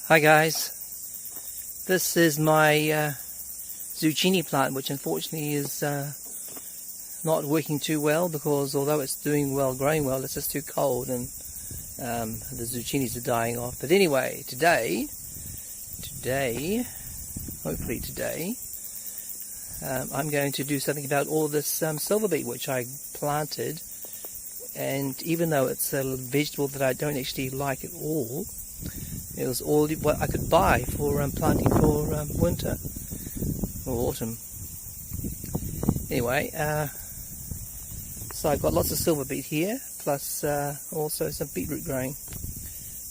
Hi guys, this is my zucchini plant, which unfortunately is not working too well because although it's doing well, growing well, it's just too cold and the zucchinis are dying off. But anyway, today, hopefully today, I'm going to do something about all this silverbeet which I planted, and even though it's a vegetable that I don't actually like at all, it was all what I could buy for planting for winter or autumn. Anyway, so I've got lots of silverbeet here, plus also some beetroot growing.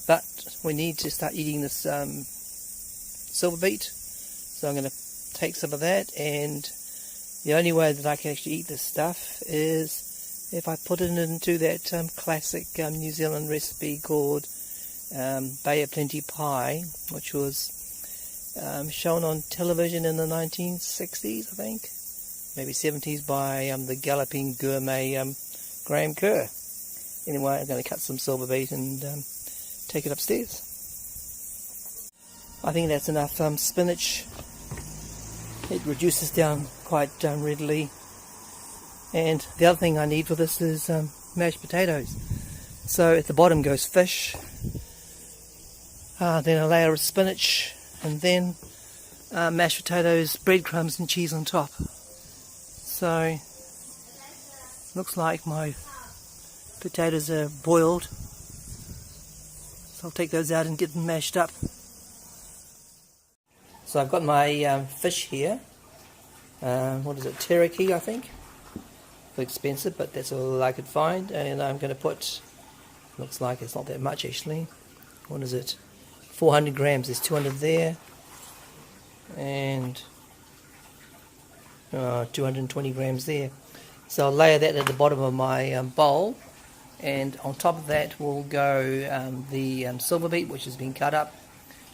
But we need to start eating this silverbeet, so I'm going to take some of that, and the only way that I can actually eat this stuff is if I put it into that classic New Zealand recipe called Bay of Plenty pie, which was shown on television in the 1960s, I think, maybe 70s, by the galloping gourmet Graham Kerr. Anyway, I'm going to cut some silverbeet and take it upstairs. I think that's enough spinach. It reduces down quite readily. And the other thing I need for this is mashed potatoes. So at the bottom goes fish, then a layer of spinach, and then mashed potatoes, breadcrumbs and cheese on top. So looks like my potatoes are boiled, so I'll take those out and get them mashed up. So I've got my fish here. What is it, teriyaki I think? Expensive, but that's all I could find, and I'm going to put, looks like it's not that much actually, what is it, 400 grams, there's 200 there, and 220 grams there. So I'll layer that at the bottom of my bowl, and on top of that will go the silverbeet, which has been cut up,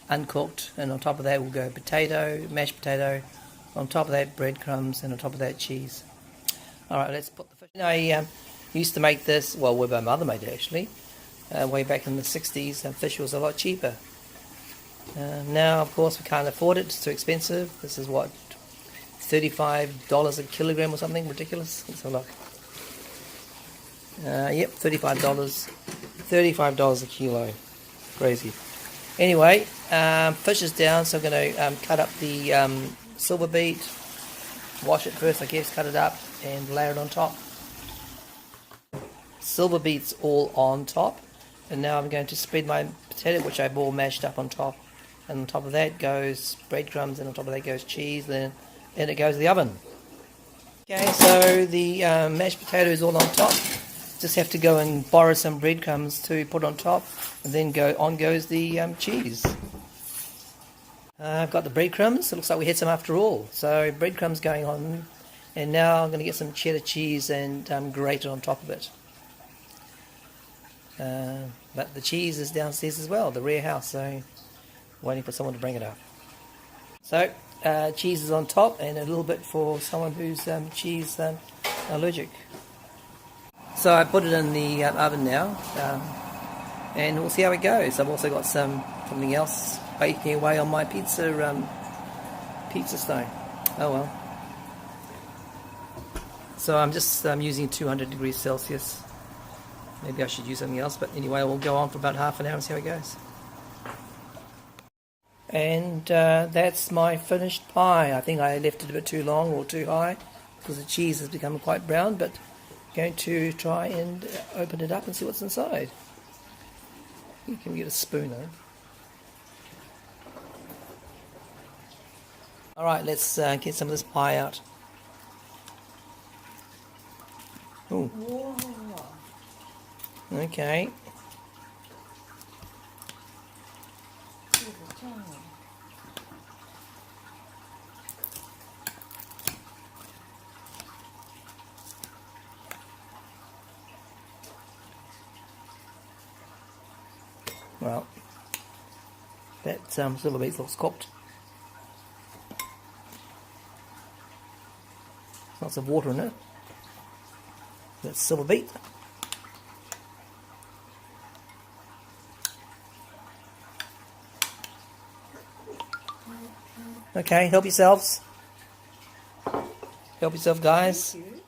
uncooked, and on top of that will go potato, mashed potato, on top of that breadcrumbs, and on top of that cheese. Alright, let's put the fish. I used to make this, well, where my mother made it actually, way back in the 60s, and fish was a lot cheaper. Now, of course, we can't afford it, it's too expensive. This is what, $35 a kilogram or something ridiculous? Let's have a look. Yep, $35 a kilo. Crazy. Anyway, fish is down, so I'm going to cut up the silverbeet, wash it first, I guess, cut it up, and layer it on top. Silverbeet's all on top, and now I'm going to spread my potato, which I've all mashed up, on top. And on top of that goes breadcrumbs, and on top of that goes cheese, then it goes to the oven. Okay, so the mashed potato is all on top. Just have to go and borrow some breadcrumbs to put on top, and then goes the cheese. I've got the breadcrumbs. It looks like we had some after all. So breadcrumbs going on, and now I'm going to get some cheddar cheese and grate it on top of it. But the cheese is downstairs as well, the rear house, so waiting for someone to bring it up. So cheese is on top, and a little bit for someone who's cheese allergic. So I put it in the oven now, and we'll see how it goes. I've also got something else baking away on my pizza stone. Oh well. So I'm just using 200 degrees Celsius. Maybe I should use something else, but anyway, we'll go on for about half an hour and see how it goes. And that's my finished pie. I think I left it a bit too long or too high because the cheese has become quite brown, but I'm going to try and open it up and see what's inside. You can get a spoon though. Alright, let's get some of this pie out. Ooh. Whoa. Okay. Well, that silverbeet looks cooked. Lots of water in it. That's silverbeet. Okay, help yourselves. Help yourself, guys. Thank you.